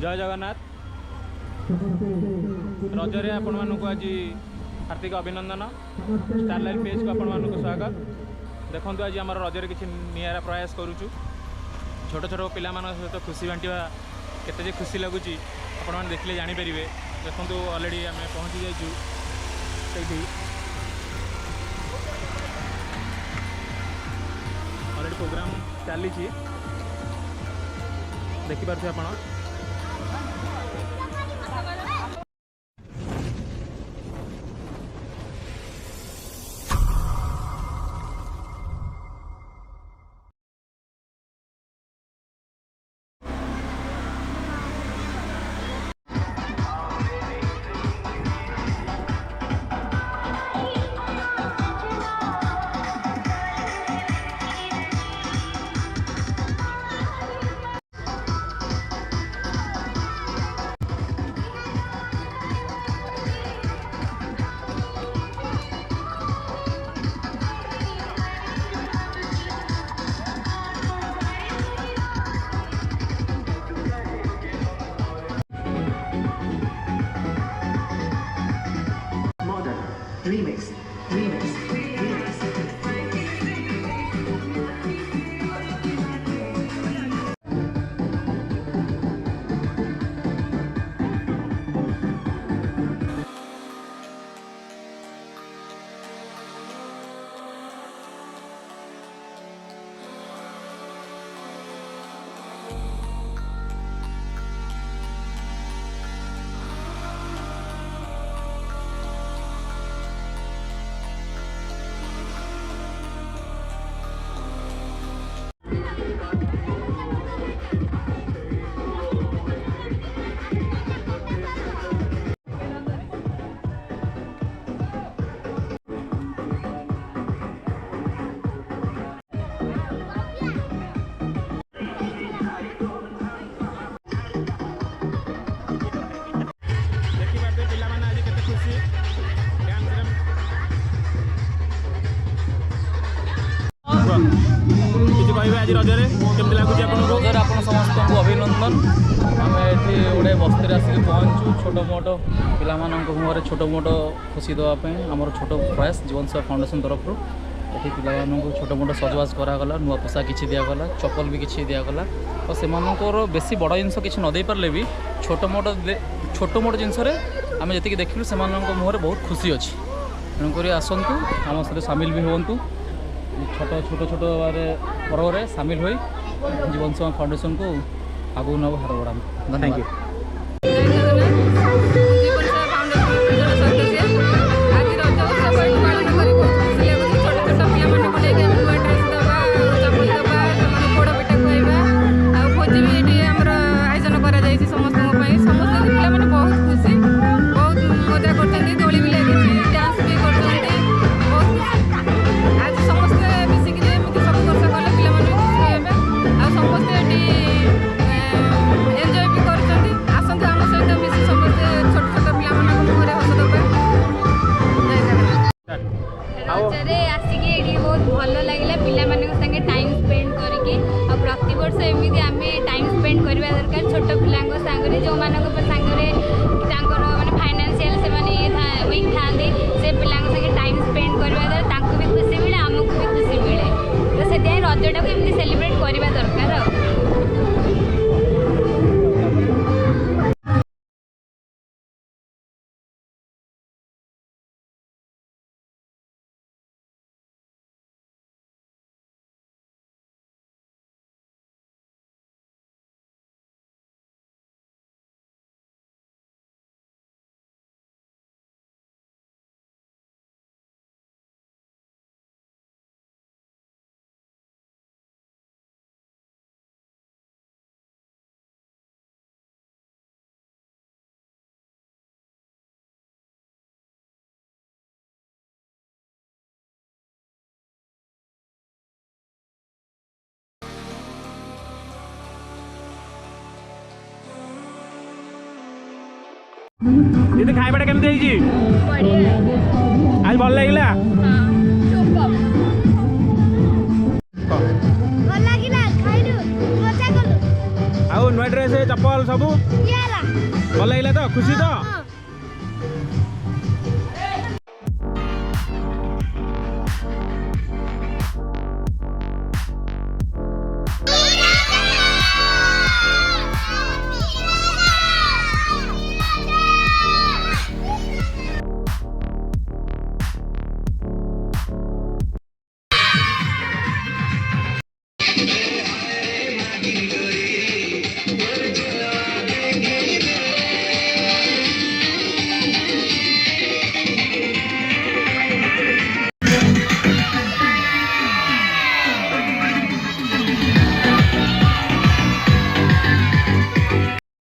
जय जगन्नाथ रजरे आपण मानक आज हार्दिक अभिनंदन स्टारलाइट पेज को आपण मानक स्वागत। देखो आज आम रजरे किसी निरा प्रयास करुचु छोट छोट पिला सहित खुशी बांटा केते खुशी लगुच आपण मैंने देखले जानीपर। देखो ऑलरेडी आम पहुँची जाइए ऑलरेडी प्रोग्राम चली देखिपे आपण। Remix. किसी कहे आज रजरे केमती लगुच रजरे आप समस्त को अभिनंदन। आम ये गोटे बस्ती आसिक पहुँचु छोट मोट पिला मुहर छोट मोट खुशी देवाई आमर छोट प्रयास जीवन सेवा फाउंडेशन तरफ ये पिला छोट मोट सजवाज करागला नुआ पोशाक किसी दिगला चप्पल भी किसी दिगला तो से बेसी बड़ जिन कि नदे पारे भी छोट मोट जिनस आम जी देखलु से मुहर बहुत खुशी अच्छी तेणुक आसतु आम सहित सामिल भी हूँ छोट पर्व में सामिल हो जीवन सेवा फाउंडेशन को आगू नब हाथ बढ़ा। Thank you. रजरे आसिक ये बहुत भल लगे पे टाइम स्पेंड करके प्रति वर्ष एमती आम टाइम स्पेंड करवा दरकार छोट पिला सांगे जो सांगे माने फाइनेंशियल से वीक था से पिला टाइम स्पेंड करवा द्वारा भी खुशी मिले आमको भी खुशी मिले तो से रजटा को एमती सेलिब्रेट करवा दरकार। दीदी खाइबाटा केमती आज भल लगे नुआ ड्रेस चप्पल सब भल लगे तो खुशी तो